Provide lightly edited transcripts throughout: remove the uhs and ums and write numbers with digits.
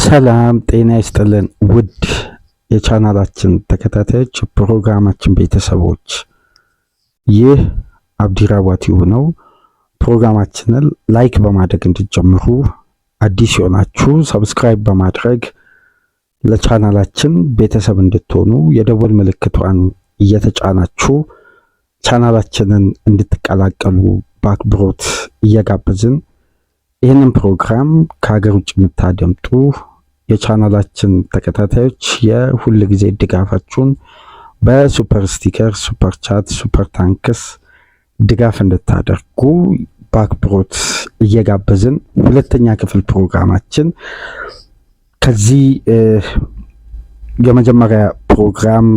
ሰላም ጤና ይስጥልን ውድ የቻናላችን ተከታታዮች ፕሮግራማችን ቤተሰቦች፣ ይህ አብዲራዋ ቲዩብ ነው። ፕሮግራማችንን ላይክ በማድረግ እንድትጀምሩ፣ አዲስ የሆናችሁ ሰብስክራይብ በማድረግ ለቻናላችን ቤተሰብ እንድትሆኑ የደወል ምልክቷን እየተጫናችሁ ቻናላችንን እንድትቀላቀሉ በአክብሮት እየጋበዝን ይህንን ፕሮግራም ከሀገር ውጭ የምታደምጡ የቻናላችን ተከታታዮች የሁል ጊዜ ድጋፋችሁን በሱፐር ስቲከር፣ ሱፐር ቻት፣ ሱፐር ታንክስ ድጋፍ እንድታደርጉ በአክብሮት እየጋበዝን ሁለተኛ ክፍል ፕሮግራማችን ከዚህ የመጀመሪያ ፕሮግራም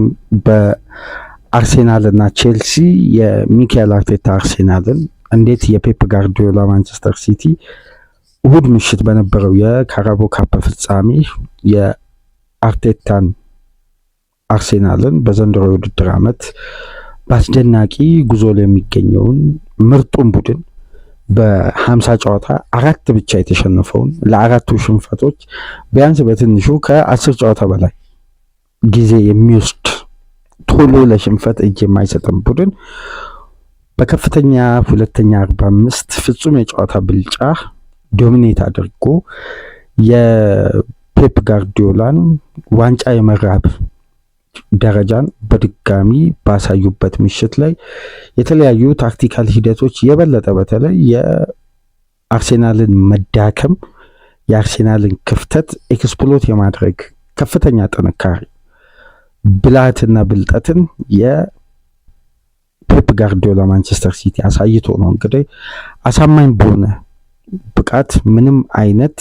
በአርሴናል እና ቼልሲ የሚካኤል አርቴታ አርሴናልን እንዴት የፔፕ ጋርዲዮላ ማንቸስተር ሲቲ እሁድ ምሽት በነበረው የካራቦ ካፕ ፍጻሜ የአርቴታን አርሴናልን በዘንድሮ የውድድር ዓመት በአስደናቂ ጉዞ ላይ የሚገኘውን ምርጡን ቡድን በ50 ጨዋታ 4 ብቻ የተሸነፈውን ለአራቱ ሽንፈቶች ቢያንስ በትንሹ ከ10 ጨዋታ በላይ ጊዜ የሚወስድ ቶሎ ለሽንፈት እጅ የማይሰጥን ቡድን በከፍተኛ ሁለተኛ 45 ፍጹም የጨዋታ ብልጫ ዶሚኔት አድርጎ የፔፕ ጋርዲዮላን ዋንጫ የመራብ ደረጃን በድጋሚ ባሳዩበት ምሽት ላይ የተለያዩ ታክቲካል ሂደቶች የበለጠ በተለይ የአርሴናልን መዳከም የአርሴናልን ክፍተት ኤክስፕሎት የማድረግ ከፍተኛ ጥንካሬ ብልሃትና ብልጠትን የፔፕ ጋርዲዮላ ማንቸስተር ሲቲ አሳይቶ ነው እንግዲህ አሳማኝ በሆነ ብቃት ምንም አይነት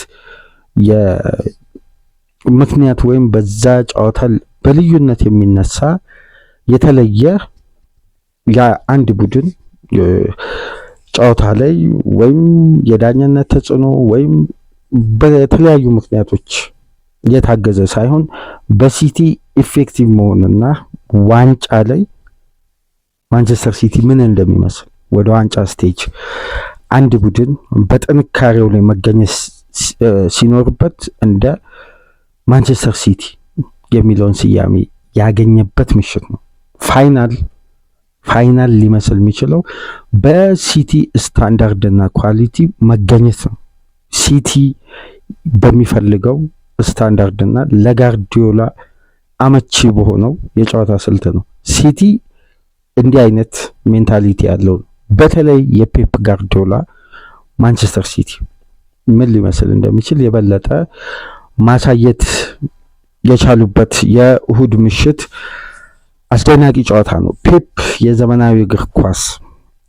የምክንያት ወይም በዛ ጨዋታ በልዩነት የሚነሳ የተለየ የአንድ ቡድን ጨዋታ ላይ ወይም የዳኝነት ተጽዕኖ ወይም በተለያዩ ምክንያቶች የታገዘ ሳይሆን በሲቲ ኢፌክቲቭ መሆንና ዋንጫ ላይ ማንቸስተር ሲቲ ምን እንደሚመስል ወደ ዋንጫ ስቴጅ አንድ ቡድን በጥንካሬው ላይ መገኘት ሲኖርበት እንደ ማንቸስተር ሲቲ የሚለውን ስያሜ ያገኘበት ምሽት ነው። ፋይናል ሊመስል የሚችለው በሲቲ ስታንዳርድና ኳሊቲ መገኘት ነው። ሲቲ በሚፈልገው ስታንዳርድና ለጋርዲዮላ አመቺ በሆነው የጨዋታ ስልት ነው። ሲቲ እንዲህ አይነት ሜንታሊቲ ያለው በተለይ የፔፕ ጋርዲዮላ ማንቸስተር ሲቲ ምን ሊመስል እንደሚችል የበለጠ ማሳየት የቻሉበት የእሁድ ምሽት አስደናቂ ጨዋታ ነው። ፔፕ የዘመናዊ እግር ኳስ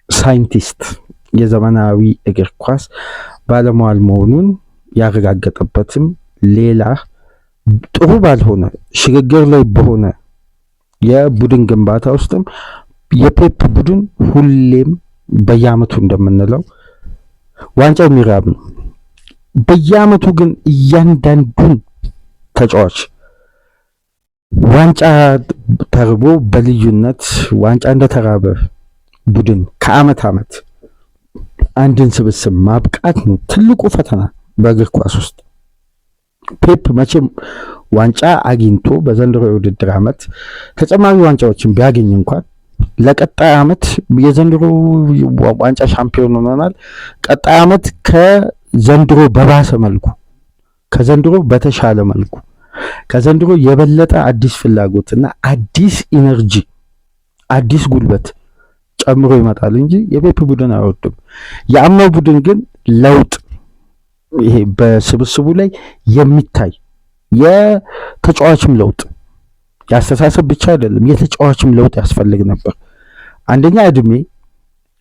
ሳይንቲስት፣ የዘመናዊ እግር ኳስ ባለሟል መሆኑን ያረጋገጠበትም ሌላ ጥሩ ባልሆነ ሽግግር ላይ በሆነ የቡድን ግንባታ ውስጥም የፔፕ ቡድን ሁሌም በየአመቱ እንደምንለው ዋንጫ የሚራብ ነው። በየአመቱ ግን እያንዳንዱን ተጫዋች ዋንጫ ተርቦ በልዩነት ዋንጫ እንደተራበ ቡድን ከአመት አመት አንድን ስብስብ ማብቃት ነው ትልቁ ፈተና በእግር ኳስ ውስጥ። ፔፕ መቼም ዋንጫ አግኝቶ በዘንድሮ የውድድር ዓመት ተጨማሪ ዋንጫዎችን ቢያገኝ እንኳን ለቀጣይ ዓመት የዘንድሮ ዋንጫ ሻምፒዮን ሆነናል፣ ቀጣይ ዓመት ከዘንድሮ በባሰ መልኩ፣ ከዘንድሮ በተሻለ መልኩ፣ ከዘንድሮ የበለጠ አዲስ ፍላጎትና አዲስ ኢነርጂ፣ አዲስ ጉልበት ጨምሮ ይመጣል እንጂ የፔፕ ቡድን አይወርድም። የአምናው ቡድን ግን ለውጥ ይሄ በስብስቡ ላይ የሚታይ የተጫዋችም ለውጥ ያስተሳሰብ ብቻ አይደለም፣ የተጫዋችም ለውጥ ያስፈልግ ነበር። አንደኛ እድሜ፣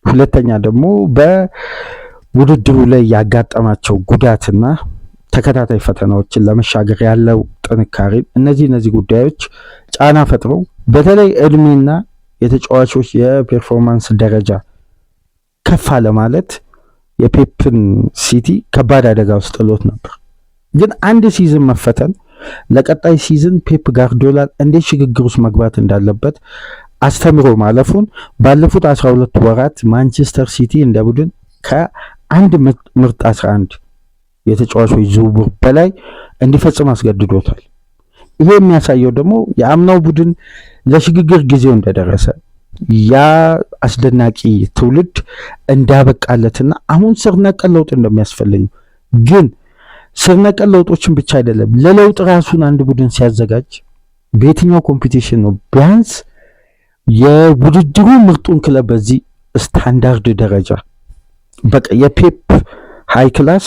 ሁለተኛ ደግሞ በውድድሩ ላይ ያጋጠማቸው ጉዳትና ተከታታይ ፈተናዎችን ለመሻገር ያለው ጥንካሬ፣ እነዚህ ጉዳዮች ጫና ፈጥረው በተለይ እድሜና የተጫዋቾች የፐርፎርማንስ ደረጃ ከፍ አለ ማለት የፔፕን ሲቲ ከባድ አደጋ ውስጥ ጥሎት ነበር። ግን አንድ ሲዝን መፈተን ለቀጣይ ሲዝን ፔፕ ጋርዲዮላ እንዴት ሽግግር ውስጥ መግባት እንዳለበት አስተምሮ ማለፉን ባለፉት 12 ወራት ማንቸስተር ሲቲ እንደ ቡድን ከአንድ ምርጥ 11 የተጫዋቾች ዝውውር በላይ እንዲፈጽም አስገድዶታል። ይሄ የሚያሳየው ደግሞ የአምናው ቡድን ለሽግግር ጊዜው እንደደረሰ ያ አስደናቂ ትውልድ እንዳበቃለትና አሁን ስር ነቀል ለውጥ እንደሚያስፈልግ ግን ስር ነቀል ለውጦችን ብቻ አይደለም ለለውጥ ራሱን አንድ ቡድን ሲያዘጋጅ በየትኛው ኮምፒቲሽን ነው ቢያንስ የውድድሩ ምርጡን ክለብ በዚህ ስታንዳርድ ደረጃ በቃ የፔፕ ሃይ ክላስ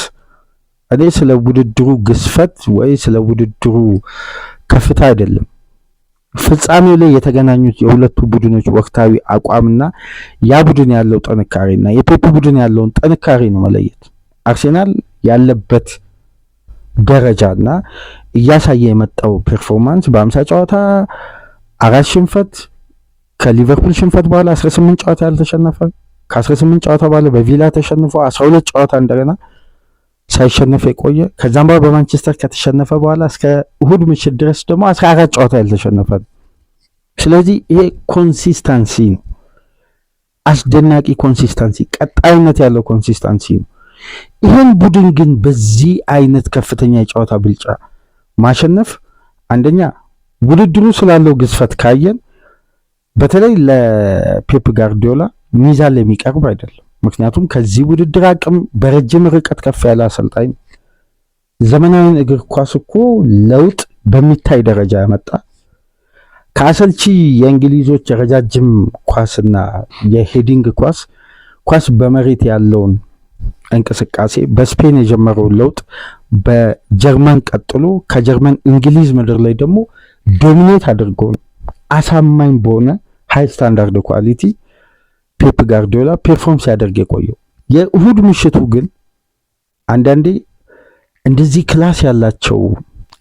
እኔ ስለ ውድድሩ ግዝፈት ወይ ስለ ውድድሩ ከፍታ አይደለም ፍጻሜው ላይ የተገናኙት የሁለቱ ቡድኖች ወቅታዊ አቋምና ያ ቡድን ያለው ጥንካሬና የፔፕ ቡድን ያለውን ጥንካሬ ነው መለየት። አርሴናል ያለበት ደረጃና እያሳየ የመጣው ፐርፎርማንስ በ50 ጨዋታ 4 ሽንፈት ከሊቨርፑል ሽንፈት በኋላ 18 ጨዋታ ያልተሸነፈ ከ18 ጨዋታ በኋላ በቪላ ተሸንፎ 12 ጨዋታ እንደገና ሳይሸነፍ የቆየ ከዛም በኋላ በማንቸስተር ከተሸነፈ በኋላ እስከ እሁድ ምሽት ድረስ ደግሞ 14 ጨዋታ ያልተሸነፈ። ስለዚህ ይሄ ኮንሲስተንሲ ነው፣ አስደናቂ ኮንሲስተንሲ፣ ቀጣይነት ያለው ኮንሲስተንሲ ነው። ይሄን ቡድን ግን በዚህ አይነት ከፍተኛ የጨዋታ ብልጫ ማሸነፍ አንደኛ ውድድሩ ስላለው ግዝፈት ካየን በተለይ ለፔፕ ጋርዲዮላ ሚዛን ላይ የሚቀርብ አይደለም። ምክንያቱም ከዚህ ውድድር አቅም በረጅም ርቀት ከፍ ያለ አሰልጣኝ ዘመናዊን እግር ኳስ እኮ ለውጥ በሚታይ ደረጃ ያመጣ ከአሰልቺ የእንግሊዞች ረጃጅም ኳስና የሄዲንግ ኳስ በመሬት ያለውን እንቅስቃሴ በስፔን የጀመረውን ለውጥ በጀርመን ቀጥሎ ከጀርመን እንግሊዝ ምድር ላይ ደግሞ ዶሚኔት አድርጎ አሳማኝ በሆነ ሃይ ስታንዳርድ ኳሊቲ ፔፕ ጋርዲዮላ ፐርፎርም ሲያደርግ የቆየው። የእሁድ ምሽቱ ግን አንዳንዴ እንደዚህ ክላስ ያላቸው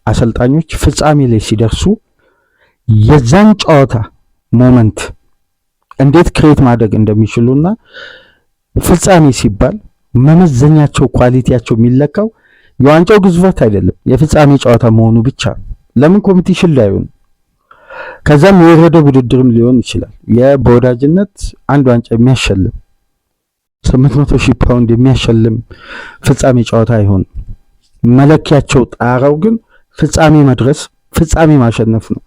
አሰልጣኞች ፍጻሜ ላይ ሲደርሱ የዛን ጨዋታ ሞመንት እንዴት ክሬት ማድረግ እንደሚችሉና ፍጻሜ ሲባል መመዘኛቸው ኳሊቲያቸው የሚለካው የዋንጫው ግዝፈት አይደለም የፍጻሜ ጨዋታ መሆኑ ብቻ። ለምን ኮምፒቲሽን ላይ ነው ከዛም የወረደ ውድድርም ሊሆን ይችላል። በወዳጅነት አንድ ዋንጫ የሚያሸልም 800,000 ፓውንድ የሚያሸልም ፍጻሜ ጨዋታ አይሆን። መለኪያቸው ጣራው ግን ፍጻሜ መድረስ፣ ፍጻሜ ማሸነፍ ነው።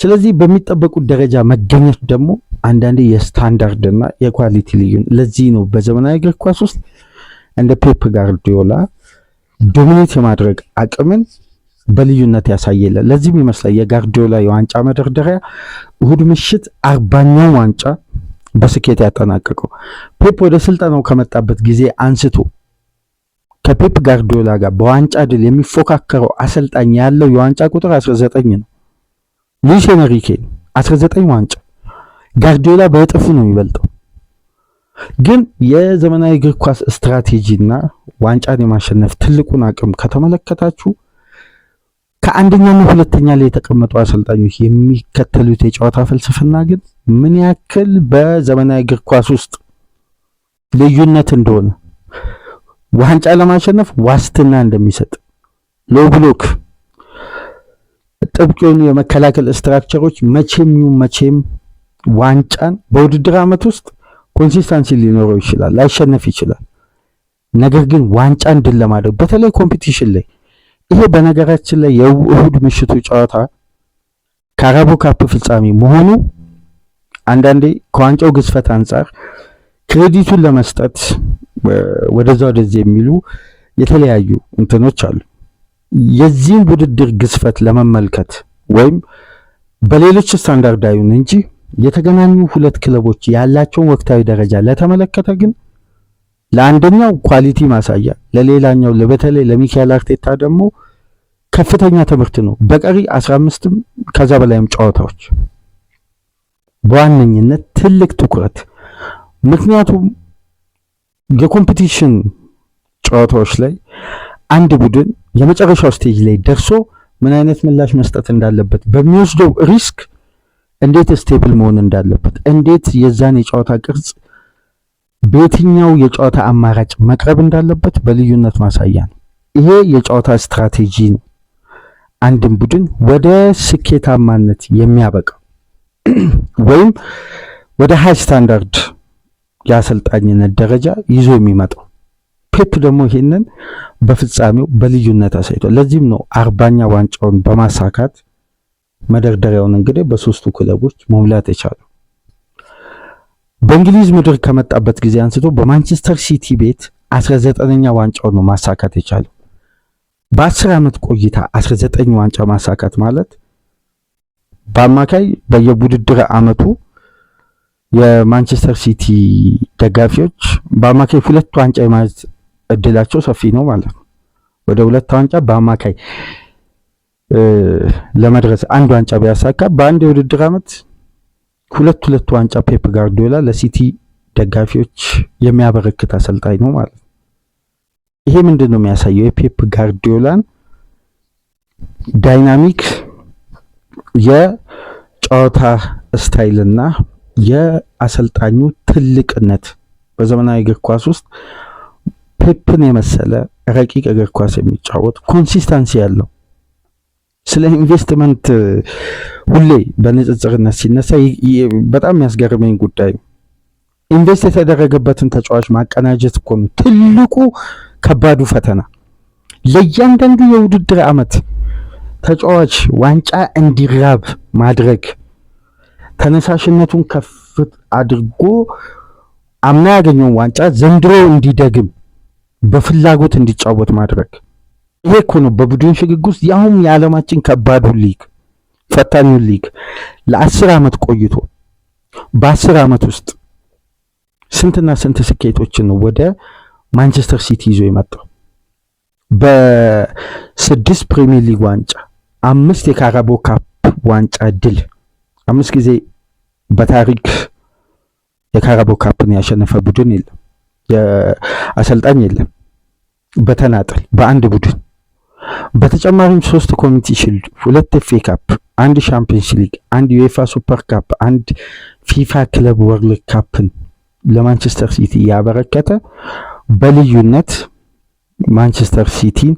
ስለዚህ በሚጠበቁት ደረጃ መገኘት ደግሞ አንዳንዴ የስታንዳርድና የኳሊቲ ልዩነት። ለዚህ ነው በዘመናዊ እግር ኳስ ውስጥ እንደ ፔፕ ጋርዲዮላ ዶሚኔት የማድረግ አቅምን በልዩነት ያሳየለ። ለዚህም ይመስላል የጋርዲዮላ የዋንጫ መደርደሪያ እሁድ ምሽት 40ኛው ዋንጫ በስኬት ያጠናቀቀው። ፔፕ ወደ ስልጠናው ከመጣበት ጊዜ አንስቶ ከፔፕ ጋርዲዮላ ጋር በዋንጫ ድል የሚፎካከረው አሰልጣኝ ያለው የዋንጫ ቁጥር 19 ነው። ሉዊስ ኤንሪኬ 19 ዋንጫ፣ ጋርዲዮላ በእጥፉ ነው የሚበልጠው። ግን የዘመናዊ እግር ኳስ ስትራቴጂና ዋንጫን የማሸነፍ ትልቁን አቅም ከተመለከታችሁ ከአንደኛና ሁለተኛ ላይ የተቀመጡ አሰልጣኞች የሚከተሉት የጨዋታ ፍልስፍና ግን ምን ያክል በዘመናዊ እግር ኳስ ውስጥ ልዩነት እንደሆነ ዋንጫ ለማሸነፍ ዋስትና እንደሚሰጥ ሎ ብሎክ ጥብቅ የሆኑ የመከላከል ስትራክቸሮች መቼም ዋንጫን በውድድር ዓመት ውስጥ ኮንሲስተንሲ ሊኖረው ይችላል፣ ላይሸነፍ ይችላል። ነገር ግን ዋንጫን ድል ለማድረግ በተለይ ኮምፒቲሽን ላይ ይሄ በነገራችን ላይ የእሁድ ምሽቱ ጨዋታ ካራቦ ካፕ ፍጻሜ መሆኑ አንዳንዴ ከዋንጫው ግዝፈት አንጻር ክሬዲቱን ለመስጠት ወደዛ ወደዚህ የሚሉ የተለያዩ እንትኖች አሉ። የዚህን ውድድር ግዝፈት ለመመልከት ወይም በሌሎች ስታንዳርድ አይሁን እንጂ የተገናኙ ሁለት ክለቦች ያላቸውን ወቅታዊ ደረጃ ለተመለከተ ግን ለአንደኛው ኳሊቲ ማሳያ፣ ለሌላኛው በተለይ ለሚካኤል አርቴታ ደግሞ ከፍተኛ ትምህርት ነው። በቀሪ 15ም ከዛ በላይም ጨዋታዎች በዋነኝነት ትልቅ ትኩረት። ምክንያቱም የኮምፒቲሽን ጨዋታዎች ላይ አንድ ቡድን የመጨረሻው ስቴጅ ላይ ደርሶ ምን አይነት ምላሽ መስጠት እንዳለበት፣ በሚወስደው ሪስክ እንዴት ስቴብል መሆን እንዳለበት፣ እንዴት የዛን የጨዋታ ቅርጽ በየትኛው የጨዋታ አማራጭ መቅረብ እንዳለበት በልዩነት ማሳያ ነው። ይሄ የጨዋታ ስትራቴጂ ነው አንድን ቡድን ወደ ስኬታማነት የሚያበቃው ወይም ወደ ሃይ ስታንዳርድ የአሰልጣኝነት ደረጃ ይዞ የሚመጣው። ፔፕ ደግሞ ይሄንን በፍጻሜው በልዩነት አሳይቷል። ለዚህም ነው 40ኛ ዋንጫውን በማሳካት መደርደሪያውን እንግዲህ በሶስቱ ክለቦች መሙላት የቻለው። በእንግሊዝ ምድር ከመጣበት ጊዜ አንስቶ በማንቸስተር ሲቲ ቤት 19ኛ ዋንጫውን ነው ማሳካት የቻለው። በ10 ዓመት ቆይታ 19 ዋንጫ ማሳካት ማለት በአማካይ በየውድድር ዓመቱ የማንቸስተር ሲቲ ደጋፊዎች በአማካይ 2 ዋንጫ የማግኘት እድላቸው ሰፊ ነው ማለት ነው። ወደ 2 ዋንጫ በአማካይ ለመድረስ 1 ዋንጫ ቢያሳካ በአንድ የውድድር ዓመት 2 ዋንጫ ፔፕ ጋርዲዮላ ለሲቲ ደጋፊዎች የሚያበረክት አሰልጣኝ ነው ማለት ነው። ይሄ ምንድን ነው የሚያሳየው? የፔፕ ጋርዲዮላን ዳይናሚክ የጨዋታ ስታይልና የአሰልጣኙ ትልቅነት በዘመናዊ እግር ኳስ ውስጥ ፔፕን የመሰለ ረቂቅ እግር ኳስ የሚጫወት ኮንሲስተንሲ ያለው ስለ ኢንቨስትመንት ሁሌ በንጽጽርነት ሲነሳ በጣም የሚያስገርመኝ ጉዳይ ኢንቨስት የተደረገበትን ተጫዋች ማቀናጀት እኮ ነው ትልቁ ከባዱ ፈተና። ለእያንዳንዱ የውድድር ዓመት ተጫዋች ዋንጫ እንዲራብ ማድረግ፣ ተነሳሽነቱን ከፍ አድርጎ አምና ያገኘውን ዋንጫ ዘንድሮ እንዲደግም በፍላጎት እንዲጫወት ማድረግ። ይሄ እኮ ነው በቡድን ሽግግር ውስጥ ያውም የዓለማችን ከባዱ ሊግ ፈታኙ ሊግ ለ10 ዓመት ቆይቶ በ10 ዓመት ውስጥ ስንትና ስንት ስኬቶችን ነው ወደ ማንቸስተር ሲቲ ይዞ የመጣው። በ6 ፕሪሚየር ሊግ ዋንጫ፣ 5 የካራቦ ካፕ ዋንጫ ድል፣ 5 ጊዜ በታሪክ የካራቦ ካፕን ያሸነፈ ቡድን የለም፣ የአሰልጣኝ የለም በተናጠል በአንድ ቡድን። በተጨማሪም 3 ኮሚኒቲ ሺልድ፣ 2 ኤፍኤ ካፕ፣ 1 ሻምፒየንስ ሊግ፣ 1 ዩኤፋ ሱፐር ካፕ፣ 1 ፊፋ ክለብ ወርልድ ካፕን ለማንቸስተር ሲቲ ያበረከተ በልዩነት ማንቸስተር ሲቲን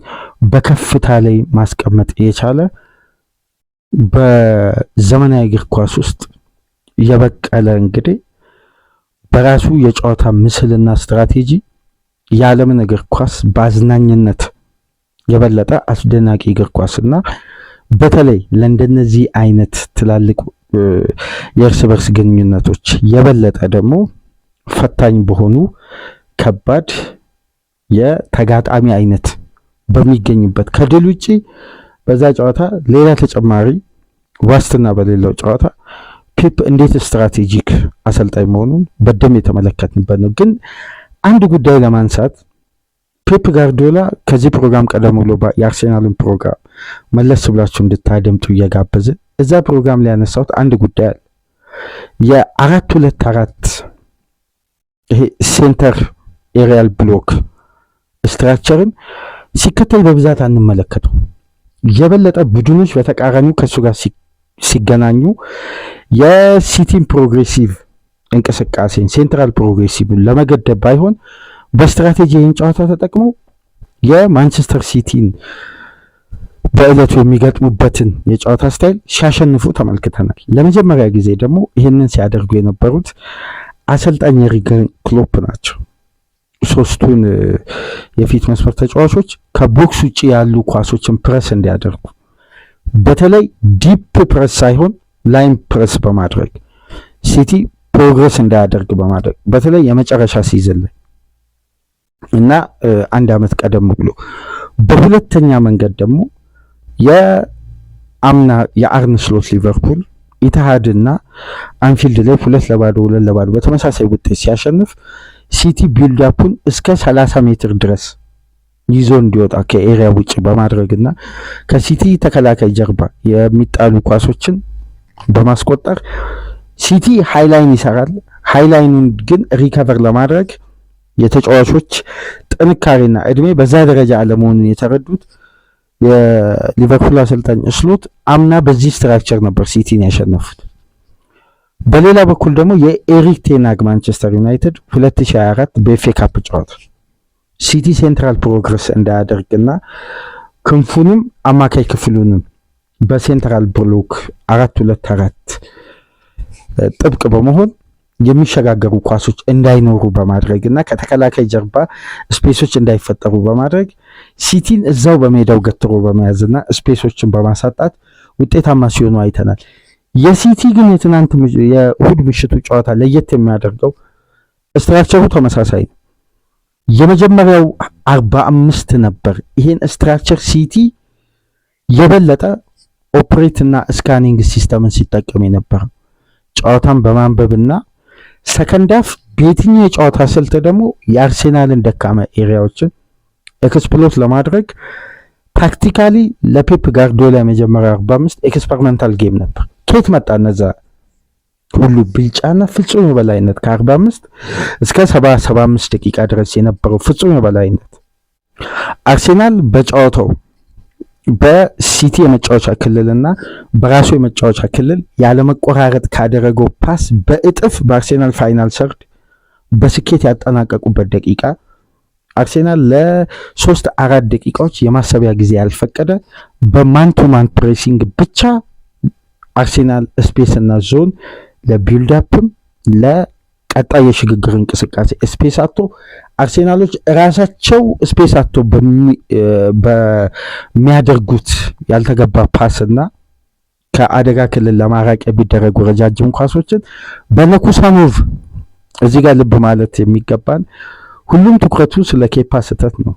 በከፍታ ላይ ማስቀመጥ የቻለ በዘመናዊ እግር ኳስ ውስጥ የበቀለ እንግዲህ በራሱ የጨዋታ ምስልና ስትራቴጂ የዓለምን እግር ኳስ በአዝናኝነት የበለጠ አስደናቂ እግር ኳስና በተለይ ለእንደነዚህ አይነት ትላልቅ የእርስ በርስ ግንኙነቶች የበለጠ ደግሞ ፈታኝ በሆኑ ከባድ የተጋጣሚ አይነት በሚገኝበት ከድል ውጪ በዛ ጨዋታ ሌላ ተጨማሪ ዋስትና በሌለው ጨዋታ ፔፕ እንዴት ስትራቴጂክ አሰልጣኝ መሆኑን በደንብ የተመለከትንበት ነው። ግን አንድ ጉዳይ ለማንሳት ፔፕ ጋርዲዮላ ከዚህ ፕሮግራም ቀደም ብሎ የአርሴናልን ፕሮግራም መለስ ብላችሁ እንድታደምጡ እየጋበዘ እዛ ፕሮግራም ላይ ያነሳሁት አንድ ጉዳይ አለ። የ4-2-4 ይሄ ሴንተር ኤሪያል ብሎክ ስትራክቸርን ሲከተል በብዛት አንመለከተው። የበለጠ ቡድኖች በተቃራኒው ከሱ ጋር ሲገናኙ የሲቲን ፕሮግሬሲቭ እንቅስቃሴን ሴንትራል ፕሮግሬሲቭን ለመገደብ ባይሆን በስትራቴጂ ይህን ጨዋታ ተጠቅመው የማንቸስተር ሲቲን በዕለቱ የሚገጥሙበትን የጨዋታ ስታይል ሲያሸንፉ ተመልክተናል። ለመጀመሪያ ጊዜ ደግሞ ይህንን ሲያደርጉ የነበሩት አሰልጣኝ የርገን ክሎፕ ናቸው። 3ቱን የፊት መስመር ተጫዋቾች ከቦክስ ውጪ ያሉ ኳሶችን ፕረስ እንዲያደርጉ በተለይ ዲፕ ፕረስ ሳይሆን ላይን ፕረስ በማድረግ ሲቲ ፕሮግረስ እንዳያደርግ በማድረግ በተለይ የመጨረሻ ሲዝን ላይ እና 1 ዓመት ቀደም ብሎ በሁለተኛ መንገድ ደግሞ የአምና የአርነ ስሎት ሊቨርፑል ኢትሃድና አንፊልድ ላይ 2-2 በተመሳሳይ ውጤት ሲያሸንፍ ሲቲ ቢልድ አፑን እስከ 30 ሜትር ድረስ ይዞ እንዲወጣ ከኤሪያ ውጭ በማድረግና ከሲቲ ተከላካይ ጀርባ የሚጣሉ ኳሶችን በማስቆጠር ሲቲ ሃይላይን ይሰራል። ሃይላይኑን ግን ሪከቨር ለማድረግ የተጫዋቾች ጥንካሬና እድሜ በዛ ደረጃ አለመሆኑን የተረዱት የሊቨርፑል አሰልጣኝ ስሎት አምና በዚህ ስትራክቸር ነበር ሲቲን ያሸነፉት። በሌላ በኩል ደግሞ የኤሪክ ቴናግ ማንቸስተር ዩናይትድ 2024 በኤፍኤ ካፕ ጨዋታ ሲቲ ሴንትራል ፕሮግረስ እንዳያደርግና ክንፉንም አማካይ ክፍሉንም በሴንትራል ብሎክ 4-2-4 ጥብቅ በመሆን የሚሸጋገሩ ኳሶች እንዳይኖሩ በማድረግ እና ከተከላካይ ጀርባ ስፔሶች እንዳይፈጠሩ በማድረግ ሲቲን እዛው በሜዳው ገትሮ በመያዝና ስፔሶችን በማሳጣት ውጤታማ ሲሆኑ አይተናል። የሲቲ ግን የእሁድ ምሽቱ ጨዋታ ለየት የሚያደርገው ስትራክቸሩ ተመሳሳይ ነው። የመጀመሪያው 45 ነበር። ይሄን ስትራክቸር ሲቲ የበለጠ ኦፕሬት እና ስካኒንግ ሲስተምን ሲጠቀም የነበረው ጨዋታን በማንበብና ሰከንድ ሃፍ በየትኛው የጨዋታ ስልት ደግሞ የአርሴናልን ደካማ ኤሪያዎችን ኤክስፕሎት ለማድረግ ታክቲካሊ ለፔፕ ጋርዲዮላ የመጀመሪያ 45 ኤክስፐሪመንታል ጌም ነበር። ከየት መጣ እነዛ ሁሉ ብልጫና ፍጹም የበላይነት? ከ45 እስከ 75 ደቂቃ ድረስ የነበረው ፍጹም የበላይነት አርሴናል በጨዋታው በሲቲ የመጫወቻ ክልልና በራሱ የመጫወቻ ክልል ያለመቆራረጥ ካደረገው ፓስ በእጥፍ በአርሴናል ፋይናል ሰርድ በስኬት ያጠናቀቁበት ደቂቃ አርሴናል ለ3-4 ደቂቃዎች የማሰቢያ ጊዜ ያልፈቀደ በማን ቱ ማን ፕሬሲንግ ብቻ አርሴናል ስፔስ እና ዞን ለቢልድ አፕም ለቀጣይ የሽግግር እንቅስቃሴ ስፔስ አጥቶ አርሴናሎች ራሳቸው ስፔስ አጥቶ በሚያደርጉት ያልተገባ ፓስና ከአደጋ ክልል ለማራቅ የሚደረጉ ረጃጅም ኳሶችን በነኩሳኖቭ እዚህ ጋር ልብ ማለት የሚገባን ሁሉም ትኩረቱ ስለ ኬፓ ስህተት ነው።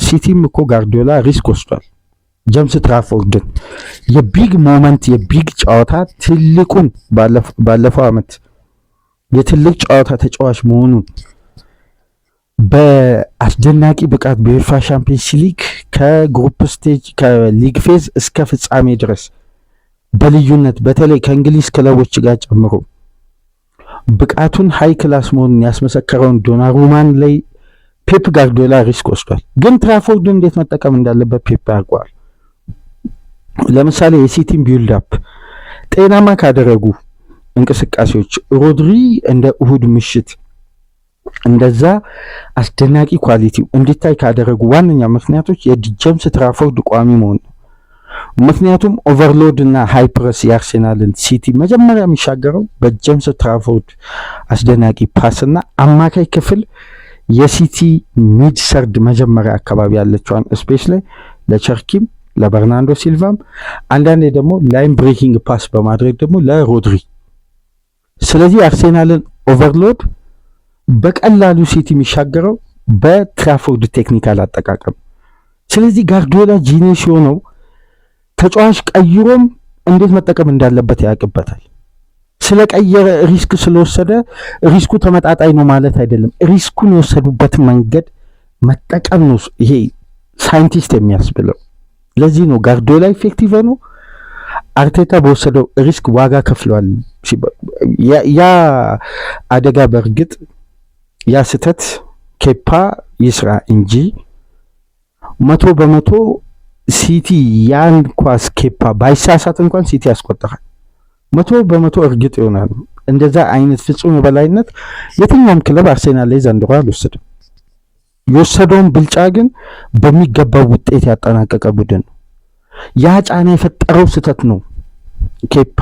ሲቲም እኮ ጋርዲዮላ ሪስክ ወስዷል። ጀምስ ትራፎርድን የቢግ ሞመንት የቢግ ጨዋታ ትልቁን ባለፈው ዓመት የትልቅ ጨዋታ ተጫዋች መሆኑን በአስደናቂ ብቃት በዩኤፋ ሻምፒየንስ ሊግ ከግሩፕ ስቴጅ ከሊግ ፌዝ እስከ ፍጻሜ ድረስ በልዩነት በተለይ ከእንግሊዝ ክለቦች ጋር ጨምሮ ብቃቱን ሃይ ክላስ መሆኑን ያስመሰከረውን ዶናሩማን ላይ ፔፕ ጋርዲዮላ ሪስክ ወስዷል። ግን ትራፎርድን እንዴት መጠቀም እንዳለበት ፔፕ ያውቀዋል። ለምሳሌ የሲቲን ቢልድ አፕ ጤናማ ካደረጉ እንቅስቃሴዎች ሮድሪ እንደ እሁድ ምሽት እንደዛ አስደናቂ ኳሊቲው እንዲታይ ካደረጉ ዋነኛ ምክንያቶች የጀምስ ትራፎርድ ቋሚ መሆን ነው። ምክንያቱም ኦቨርሎድ እና ሃይፕረስ የአርሴናልን ሲቲ መጀመሪያ የሚሻገረው በጀምስ ትራፎርድ አስደናቂ ፓስ እና አማካይ ክፍል የሲቲ ሚድ ሰርድ መጀመሪያ አካባቢ ያለችዋን ስፔስ ላይ ለቸርኪም ለበርናንዶ ሲልቫም አንዳንዴ ደግሞ ላይን ብሬኪንግ ፓስ በማድረግ ደግሞ ለሮድሪ። ስለዚህ አርሴናልን ኦቨርሎድ በቀላሉ ሲቲ የሚሻገረው በትራፎርድ ቴክኒካል አጠቃቀም። ስለዚህ ጋርዲዮላ ጂኒየስ የሆነው ተጫዋች ቀይሮም እንዴት መጠቀም እንዳለበት ያውቅበታል። ስለቀየረ ሪስክ ስለወሰደ ሪስኩ ተመጣጣኝ ነው ማለት አይደለም። ሪስኩን የወሰዱበትን መንገድ መጠቀም ነው ይሄ ሳይንቲስት የሚያስብለው። ለዚህ ነው ጋርዲዮላ ኢፌክቲቭ ነው። አርቴታ በወሰደው ሪስክ ዋጋ ከፍሏል። ያ አደጋ በእርግጥ ያ ስህተት ኬፓ ይስራ እንጂ 100% ሲቲ ያን ኳስ ኬፓ ባይሳሳት እንኳን ሲቲ ያስቆጥራል። 100% እርግጥ ይሆናል። እንደዛ አይነት ፍጹም የበላይነት የትኛውም ክለብ አርሴናል ላይ ዘንድሮ አልወሰደም። የወሰደውን ብልጫ ግን በሚገባው ውጤት ያጠናቀቀ ቡድን ነው። ያ ጫና የፈጠረው ስህተት ነው ኬፓ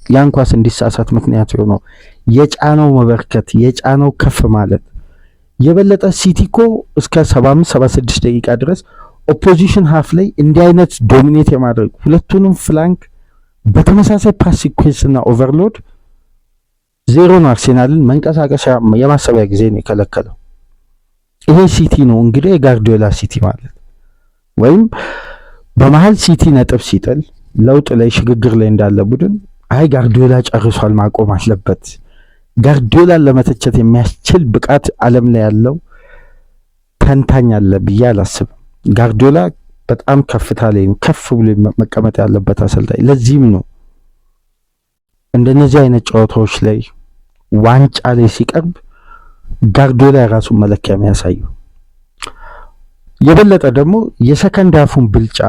ያን ኳስ እንዲሳሳት ምክንያት የሆነው የጫናው መበርከት የጫናው ከፍ ማለት የበለጠ ሲቲኮ እስከ 75-76 ደቂቃ ድረስ ኦፖዚሽን ሃፍ ላይ እንዲህ አይነት ዶሚኔት የማድረግ ሁለቱንም ፍላንክ በተመሳሳይ ፓስ ሲኩዌንስ እና ኦቨርሎድ ዜሮ ነው አርሴናልን መንቀሳቀሻ የማሰቢያ ጊዜ ነው የከለከለው። ይሄ ሲቲ ነው እንግዲህ የጋርዲዮላ ሲቲ ማለት ወይም በመሃል ሲቲ ነጥብ ሲጥል ለውጥ ላይ ሽግግር ላይ እንዳለ ቡድን አይ ጋርዲዮላ ጨርሷል ማቆም አለበት። ጋርዲዮላን ለመተቸት የሚያስችል ብቃት ዓለም ላይ ያለው ተንታኝ አለ ብዬ አላስብም። ጋርዲዮላ በጣም ከፍታ ላይ ከፍ ብሎ መቀመጥ ያለበት አሰልጣኝ። ለዚህም ነው እንደነዚህ አይነት ጨዋታዎች ላይ ዋንጫ ላይ ሲቀርብ ጋርዲዮላ የራሱን መለኪያ የሚያሳየው። የበለጠ ደግሞ የሰከንድ ሃፉን ብልጫ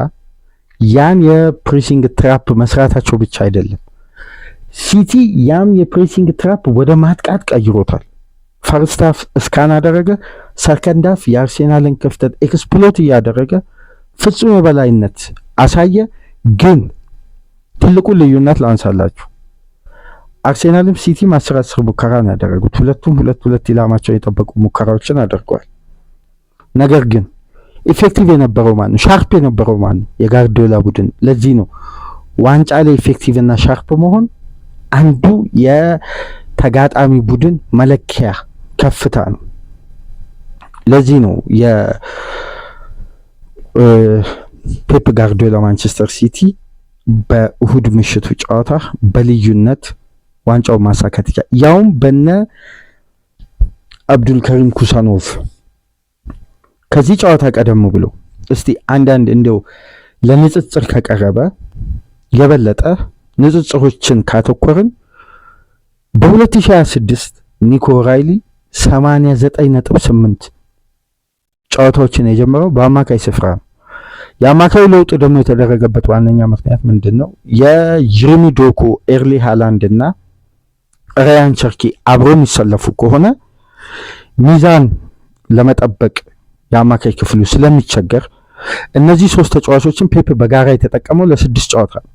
ያን የፕሬሲንግ ትራፕ መስራታቸው ብቻ አይደለም፣ ሲቲ ያም የፕሬሲንግ ትራፕ ወደ ማጥቃት ቀይሮታል። ፈርስት ሃፍ እስካን አደረገ፣ ሰከንድ ሃፍ የአርሴናልን ክፍተት ኤክስፕሎት እያደረገ ፍጹም የበላይነት አሳየ። ግን ትልቁ ልዩነት ላንሳላችሁ፣ አርሴናልም ሲቲም 10 ሙከራ ነው ያደረጉት። ሁለቱም ሁለት ኢላማቸውን የጠበቁ ሙከራዎችን አድርገዋል። ነገር ግን ኢፌክቲቭ የነበረው ማን ነው? ሻርፕ የነበረው ማን ነው? የጋርዲዮላ ቡድን። ለዚህ ነው ዋንጫ ላይ ኢፌክቲቭ እና ሻርፕ መሆን አንዱ የተጋጣሚ ቡድን መለኪያ ከፍታ ነው። ለዚህ ነው የፔፕ ጋርዲዮላ ማንቸስተር ሲቲ በእሁድ ምሽቱ ጨዋታ በልዩነት ዋንጫውን ማሳካት ይቻላል። ያውም በነ አብዱልከሪም ኩሳኖቭ ከዚህ ጨዋታ ቀደም ብሎ እስቲ አንዳንድ እንደው ለንጽጽር ከቀረበ የበለጠ ንጽጽሮችን ካተኮርን በ2026 ኒኮ ራይሊ 89.8 ጨዋታዎችን የጀመረው በአማካይ ስፍራ ነው። የአማካይ ለውጥ ደግሞ የተደረገበት ዋነኛ ምክንያት ምንድን ነው? የጀሬሚ ዶኩ፣ ኤርሊ ሃላንድ እና ራያን ቸርኪ አብሮ የሚሰለፉ ከሆነ ሚዛን ለመጠበቅ የአማካይ ክፍሉ ስለሚቸገር እነዚህ 3 ተጫዋቾችን ፔፕ በጋራ የተጠቀመው ለ6 ጨዋታ ነው።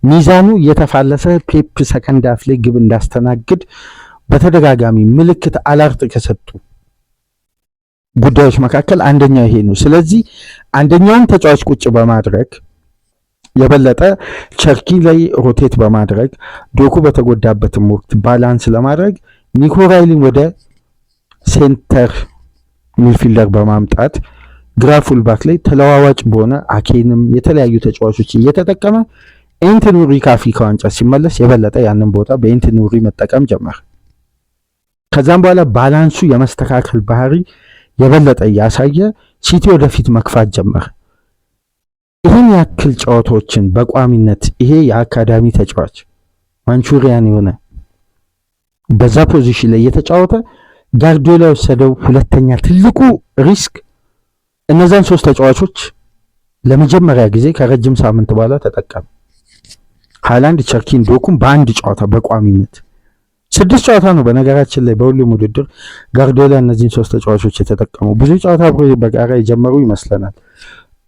ሚዛኑ የተፋለሰ ፔፕ ሰከንድ ሃፍ ላይ ግብ እንዳስተናግድ በተደጋጋሚ ምልክት አላርት ከሰጡ ጉዳዮች መካከል አንደኛው ይሄ ነው። ስለዚህ አንደኛውን ተጫዋች ቁጭ በማድረግ የበለጠ ቸርኪ ላይ ሮቴት በማድረግ ዶኩ በተጎዳበትም ወቅት ባላንስ ለማድረግ ኒኮ ራይሊን ወደ ሴንተር ሚድፊልደር በማምጣት ግራ ፉልባክ ላይ ተለዋዋጭ በሆነ አኬንም የተለያዩ ተጫዋቾች እየተጠቀመ ኤንቶኒ ከአፍሪካ ዋንጫ ሲመለስ የበለጠ ያንን ቦታ በኤንቶኒ መጠቀም ጀመረ። ከዛም በኋላ ባላንሱ የመስተካከል ባህሪ የበለጠ እያሳየ ሲቲ ወደፊት መክፋት ጀመረ። ይህን ያክል ጨዋታዎችን በቋሚነት ይሄ የአካዳሚ ተጫዋች ማንቹሪያን የሆነ በዛ ፖዚሽን ላይ እየተጫወተ ጋርዲዮላ የወሰደው ሁለተኛ ትልቁ ሪስክ እነዛን 3 ተጫዋቾች ለመጀመሪያ ጊዜ ከረጅም ሳምንት በኋላ ተጠቀመ። ሃላንድ፣ ቸርኪን፣ ዶኩም በአንድ ጨዋታ በቋሚነት 6 ጨዋታ ነው በነገራችን ላይ በሁሉም ውድድር ጋርዲዮላ እነዚህን 3 ተጫዋቾች የተጠቀሙ። ብዙ ጨዋታ አብሮ በጋራ የጀመሩ ይመስለናል።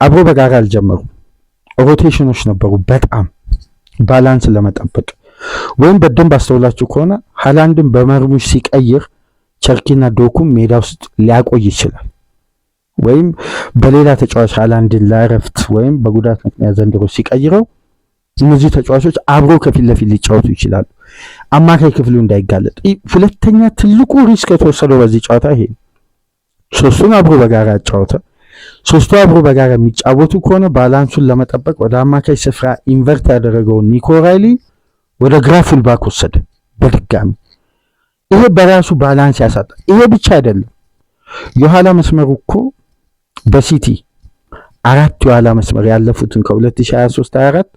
አብሮ በጋራ አልጀመሩ፣ ሮቴሽኖች ነበሩ በጣም ባላንስ ለመጠበቅ። ወይም በደንብ አስተውላችሁ ከሆነ ሃላንድን በመርሙሽ ሲቀይር ቸርኪና ዶኩም ሜዳ ውስጥ ሊያቆይ ይችላል። ወይም በሌላ ተጫዋች ሃላንድን ለእረፍት ወይም በጉዳት ምክንያት ዘንድሮ ሲቀይረው እነዚህ ተጫዋቾች አብሮ ከፊት ለፊት ሊጫወቱ ይችላሉ፣ አማካይ ክፍሉ እንዳይጋለጥ። ሁለተኛ ትልቁ ሪስክ የተወሰደው በዚህ ጨዋታ ይሄ ነው። 3ቱን አብሮ በጋራ ያጫወተ። 3ቱ አብሮ በጋራ የሚጫወቱ ከሆነ ባላንሱን ለመጠበቅ ወደ አማካይ ስፍራ ኢንቨርት ያደረገውን ኒኮ ራይሊ ወደ ግራ ፉልባክ ወሰደ በድጋሚ። ይሄ በራሱ ባላንስ ያሳጣል። ይሄ ብቻ አይደለም፣ የኋላ መስመሩ እኮ በሲቲ 4 የኋላ መስመር ያለፉትን ከ2023-24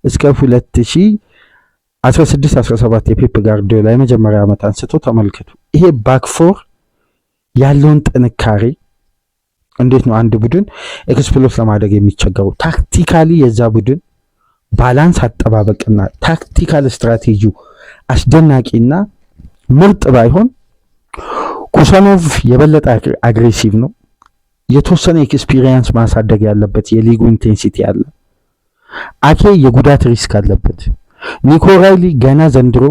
እስከ 2016-17 የፔፕ ጋርዲዮላ የመጀመሪያ ዓመት አንስቶ ተመልከቱ። ይሄ ባክፎር ያለውን ጥንካሬ እንዴት ነው አንድ ቡድን ኤክስፕሎት ለማድረግ የሚቸገረው? ታክቲካሊ የዛ ቡድን ባላንስ አጠባበቅና ታክቲካል ስትራቴጂው አስደናቂና ምርጥ ባይሆን ኩሳኖቭ የበለጠ አግሬሲቭ ነው። የተወሰነ ኤክስፒሪየንስ ማሳደግ ያለበት የሊጉ ኢንቴንሲቲ አለ። አኬ የጉዳት ሪስክ አለበት። ኒኮ ራይሊ ገና ዘንድሮ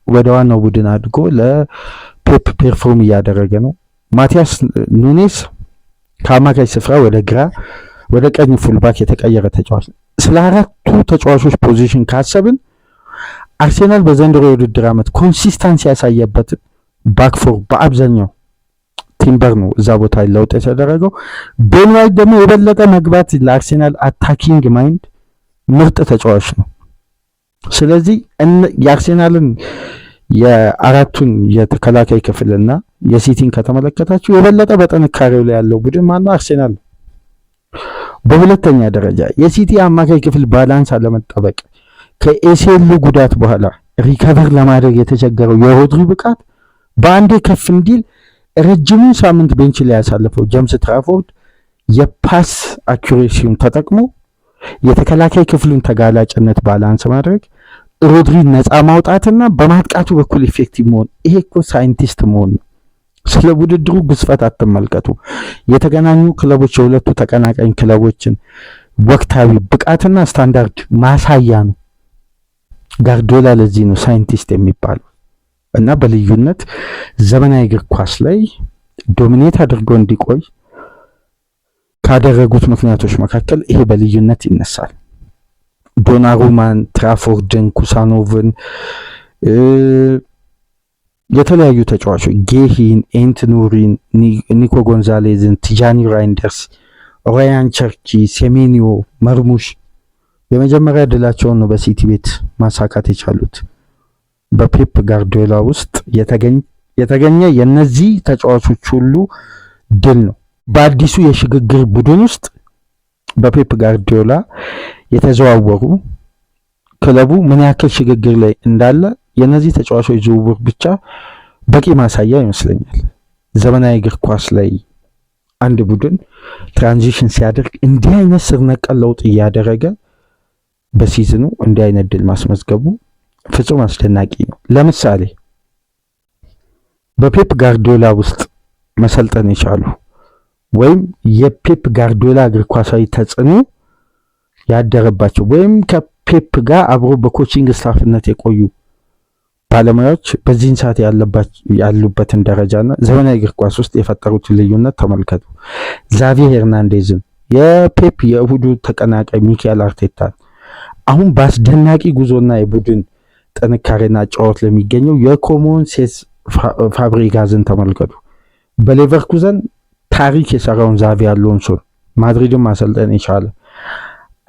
ወደ ዋናው ቡድን አድጎ ለፔፕ ፐርፎርም እያደረገ ነው። ማቲያስ ኑኔስ ከአማካይ ስፍራ ወደ ግራ ወደ ቀኝ ፉልባክ የተቀየረ ተጫዋች ነው። ስለ 4ቱ ተጫዋቾች ፖዚሽን ካሰብን አርሴናል በዘንድሮ የውድድር ዓመት ኮንሲስታንሲ ያሳየበት ባክፎር በአብዛኛው ቲምበር ነው እዛ ቦታ ለውጥ የተደረገው። ቤን ዋይት ደግሞ የበለጠ መግባት ለአርሴናል አታኪንግ ማይንድ ምርጥ ተጫዋች ነው። ስለዚህ የአርሴናልን የአራቱን የተከላካይ ክፍልና የሲቲን ከተመለከታችሁ የበለጠ በጥንካሬው ላይ ያለው ቡድን ማነው? አርሴናል። በሁለተኛ ደረጃ የሲቲ አማካይ ክፍል ባላንስ አለመጠበቅ ከኤሲኤል ጉዳት በኋላ ሪከቨር ለማድረግ የተቸገረው የሮድሪ ብቃት በአንዴ ከፍ እንዲል ረጅሙን ሳምንት ቤንች ላይ ያሳለፈው ጄምስ ትራፎርድ የፓስ አኩሬሲውን ተጠቅሞ የተከላካይ ክፍሉን ተጋላጭነት ባላንስ ማድረግ፣ ሮድሪን ነፃ ማውጣትና በማጥቃቱ በኩል ኢፌክቲቭ መሆን። ይሄ እኮ ሳይንቲስት መሆን ነው። ስለ ውድድሩ ግዝፈት አትመልከቱ። የተገናኙ ክለቦች የሁለቱ ተቀናቃኝ ክለቦችን ወቅታዊ ብቃትና ስታንዳርድ ማሳያ ነው። ጋርዲዮላ ለዚህ ነው ሳይንቲስት የሚባለው እና በልዩነት ዘመናዊ እግር ኳስ ላይ ዶሚኔት አድርጎ እንዲቆይ ካደረጉት ምክንያቶች መካከል ይሄ በልዩነት ይነሳል። ዶናሩማን፣ ትራፎርድን፣ ኩሳኖቭን፣ የተለያዩ ተጫዋቾች ጌሂን፣ ኤንት ኑሪን፣ ኒኮ ጎንዛሌዝን፣ ቲጃኒ ራይንደርስ፣ ራያን ቸርኪ፣ ሴሜኒዮ፣ መርሙሽ የመጀመሪያ ድላቸውን ነው በሲቲ ቤት ማሳካት የቻሉት። በፔፕ ጋርዲዮላ ውስጥ የተገኘ የነዚህ ተጫዋቾች ሁሉ ድል ነው። በአዲሱ የሽግግር ቡድን ውስጥ በፔፕ ጋርዲዮላ የተዘዋወሩ ክለቡ ምን ያክል ሽግግር ላይ እንዳለ የነዚህ ተጫዋቾች ዝውውር ብቻ በቂ ማሳያ ይመስለኛል። ዘመናዊ እግር ኳስ ላይ አንድ ቡድን ትራንዚሽን ሲያደርግ እንዲህ አይነት ስር ነቀል ለውጥ እያደረገ በሲዝኑ እንዲህ አይነት ድል ማስመዝገቡ ፍጹም አስደናቂ ነው። ለምሳሌ በፔፕ ጋርዲዮላ ውስጥ መሰልጠን የቻሉ ወይም የፔፕ ጋርዲዮላ እግር ኳሳዊ ተጽዕኖ ያደረባቸው ወይም ከፔፕ ጋር አብሮ በኮቺንግ ስታፍነት የቆዩ ባለሙያዎች በዚህን ሰዓት ያሉበትን ደረጃና ዘመናዊ እግር ኳስ ውስጥ የፈጠሩትን ልዩነት ተመልከቱ። ዛቪ ሄርናንዴዝን፣ የፔፕ የእሁዱ ተቀናቃይ ሚካኤል አርቴታን፣ አሁን በአስደናቂ ጉዞና የቡድን ጥንካሬና ጨዋታ ለሚገኘው የኮሞን ሴስ ፋብሪጋዝን ተመልከቱ። በሌቨርኩዘን ታሪክ የሰራውን ዛቪ አሎንሶን ማድሪድን ማሰልጠን የቻለ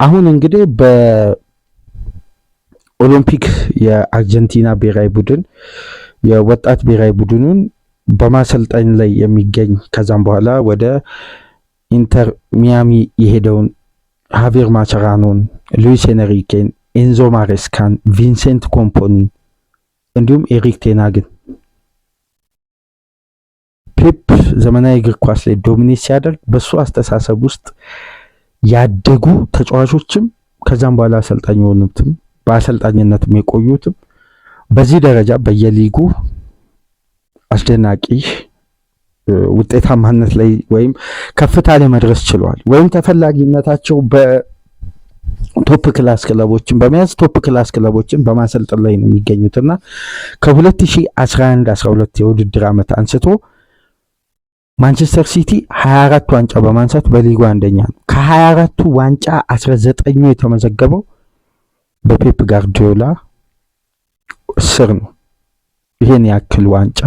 አሁን እንግዲህ በኦሎምፒክ የአርጀንቲና ብሔራዊ ቡድን የወጣት ብሔራዊ ቡድኑን በማሰልጠን ላይ የሚገኝ ከዛም በኋላ ወደ ኢንተር ሚያሚ የሄደውን ሃቪር ማቸራኖን፣ ሉዊስ ኤንሪኬን፣ ኤንዞ ማሬስካን፣ ቪንሴንት ኮምፖኒን እንዲሁም ኤሪክ ቴናግን ፔፕ ዘመናዊ እግር ኳስ ላይ ዶሚኔት ሲያደርግ በሱ አስተሳሰብ ውስጥ ያደጉ ተጫዋቾችም ከዛም በኋላ አሰልጣኝ የሆኑትም በአሰልጣኝነትም የቆዩትም በዚህ ደረጃ በየሊጉ አስደናቂ ውጤታማነት ላይ ወይም ከፍታ ላይ መድረስ ችለዋል። ወይም ተፈላጊነታቸው በቶፕ ክላስ ክለቦችን በመያዝ ቶፕ ክላስ ክለቦችን በማሰልጠን ላይ ነው የሚገኙትና ከ2011-12 የውድድር ዓመት አንስቶ ማንቸስተር ሲቲ 24 ዋንጫ በማንሳት በሊጉ አንደኛ ነው። ከ24ቱ ዋንጫ 19ኙ የተመዘገበው በፔፕ ጋርዲዮላ ስር ነው። ይሄን ያክል ዋንጫ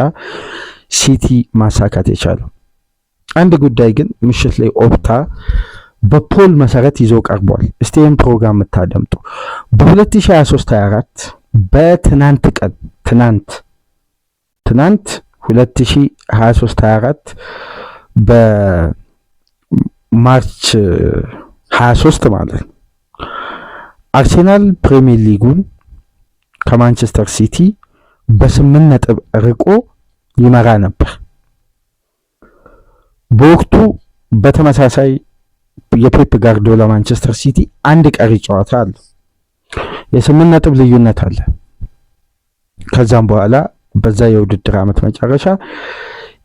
ሲቲ ማሳካት የቻለው አንድ ጉዳይ ግን ምሽት ላይ ኦፕታ በፖል መሰረት ይዞ ቀርቧል። እስቲ ይህን ፕሮግራም የምታደምጡ በ2023-24 በትናንት ቀን ትናንት 2023-24 በማርች 23 ማለት ነው አርሴናል ፕሪሚየር ሊጉን ከማንቸስተር ሲቲ በ8 ነጥብ ርቆ ይመራ ነበር። በወቅቱ በተመሳሳይ የፔፕ ጋርዲዮላ ማንቸስተር ሲቲ አንድ ቀሪ ጨዋታ አለ፣ የ8 ነጥብ ልዩነት አለ። ከዛም በኋላ በዛ የውድድር ዓመት መጨረሻ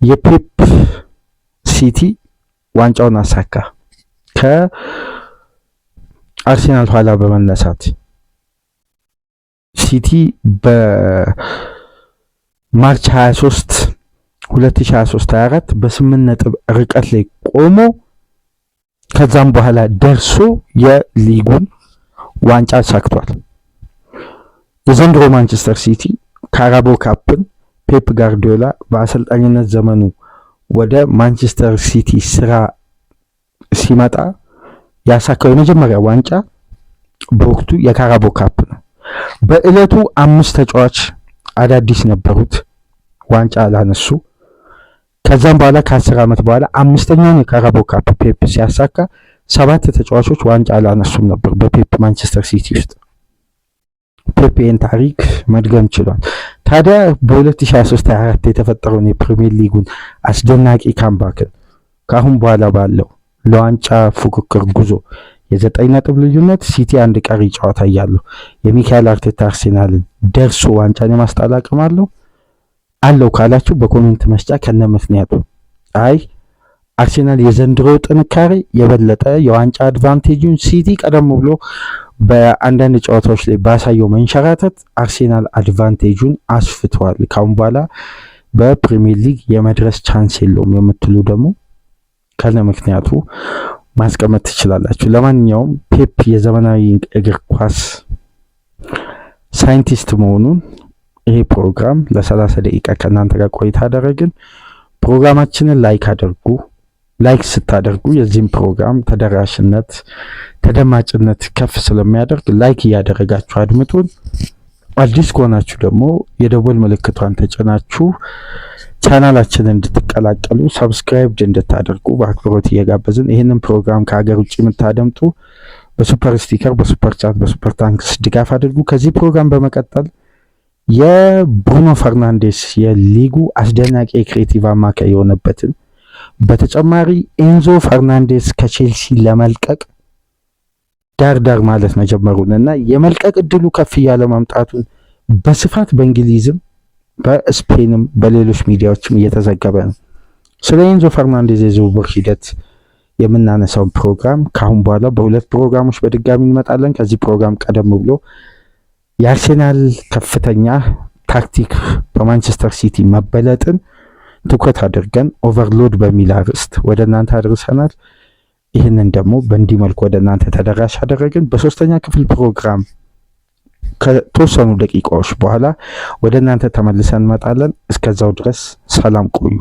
የፔፕ ሲቲ ዋንጫውን አሳካ። ከአርሴናል ኋላ በመነሳት ሲቲ በማርች 23 2023-24 በ8 ነጥብ ርቀት ላይ ቆሞ ከዛም በኋላ ደርሶ የሊጉን ዋንጫ አሳክቷል። የዘንድሮ ማንቸስተር ሲቲ ካራቦ ካፕን ፔፕ ጋርዲዮላ በአሰልጣኝነት ዘመኑ ወደ ማንቸስተር ሲቲ ስራ ሲመጣ ያሳካው የመጀመሪያ ዋንጫ በወቅቱ የካራቦ ካፕ ነው። በእለቱ 5 ተጫዋች አዳዲስ ነበሩት ዋንጫ አላነሱ። ከዛም በኋላ ከ10 ዓመት በኋላ 5ኛውን የካራቦ ካፕ ፔፕ ሲያሳካ 7 ተጫዋቾች ዋንጫ አላነሱም ነበር በፔፕ ማንቸስተር ሲቲ ውስጥ። ፔፕ ይህን ታሪክ መድገም ችሏል። ታዲያ በ2023-24 የተፈጠረውን የፕሪሚየር ሊጉን አስደናቂ ካምባክን ከአሁን በኋላ ባለው ለዋንጫ ፉክክር ጉዞ የ9 ነጥብ ልዩነት ሲቲ አንድ ቀሪ ጨዋታ እያለው የሚካኤል አርቴታ አርሴናልን ደርሶ ዋንጫን የማስጣል አቅም አለው ካላችሁ በኮሜንት መስጫ ከነ ምክንያቱ አይ አርሴናል የዘንድሮ ጥንካሬ የበለጠ የዋንጫ አድቫንቴጁን ሲቲ ቀደም ብሎ በአንዳንድ ጨዋታዎች ላይ ባሳየው መንሸራተት አርሴናል አድቫንቴጁን አስፍቷል። ካሁን በኋላ በፕሪሚየር ሊግ የመድረስ ቻንስ የለውም የምትሉ ደግሞ ከነ ምክንያቱ ማስቀመጥ ትችላላችሁ። ለማንኛውም ፔፕ የዘመናዊ እግር ኳስ ሳይንቲስት መሆኑን ይሄ ፕሮግራም ለ30 ደቂቃ ከእናንተ ጋር ቆይታ አደረግን። ፕሮግራማችንን ላይክ አድርጉ። ላይክ ስታደርጉ የዚህም ፕሮግራም ተደራሽነት ተደማጭነት ከፍ ስለሚያደርግ ላይክ እያደረጋችሁ አድምጡን። አዲስ ከሆናችሁ ደግሞ የደወል ምልክቷን ተጭናችሁ ቻናላችንን እንድትቀላቀሉ ሰብስክራይብ እንድታደርጉ በአክብሮት እየጋበዝን ይህንን ፕሮግራም ከሀገር ውጭ የምታደምጡ በሱፐር ስቲከር፣ በሱፐር ቻት፣ በሱፐር ታንክስ ድጋፍ አድርጉ። ከዚህ ፕሮግራም በመቀጠል የብሩኖ ፈርናንዴስ የሊጉ አስደናቂ የክሬቲቭ አማካይ የሆነበትን በተጨማሪ ኤንዞ ፈርናንዴስ ከቼልሲ ለመልቀቅ ዳርዳር ማለት መጀመሩንና የመልቀቅ እድሉ ከፍ እያለ ማምጣቱን በስፋት በእንግሊዝም በስፔንም በሌሎች ሚዲያዎችም እየተዘገበ ነው። ስለ ኤንዞ ፈርናንዴዝ የዝውውር ሂደት የምናነሳውን ፕሮግራም ካሁን በኋላ በሁለት ፕሮግራሞች በድጋሚ እንመጣለን። ከዚህ ፕሮግራም ቀደም ብሎ የአርሴናል ከፍተኛ ታክቲክ በማንቸስተር ሲቲ መበለጥን ትኩረት አድርገን ኦቨርሎድ በሚል አርዕስት ወደ እናንተ አድርሰናል። ይህንን ደግሞ በእንዲህ መልኩ ወደ እናንተ ተደራሽ አደረግን። በሶስተኛ ክፍል ፕሮግራም ከተወሰኑ ደቂቃዎች በኋላ ወደ እናንተ ተመልሰን እንመጣለን። እስከዛው ድረስ ሰላም ቆዩ።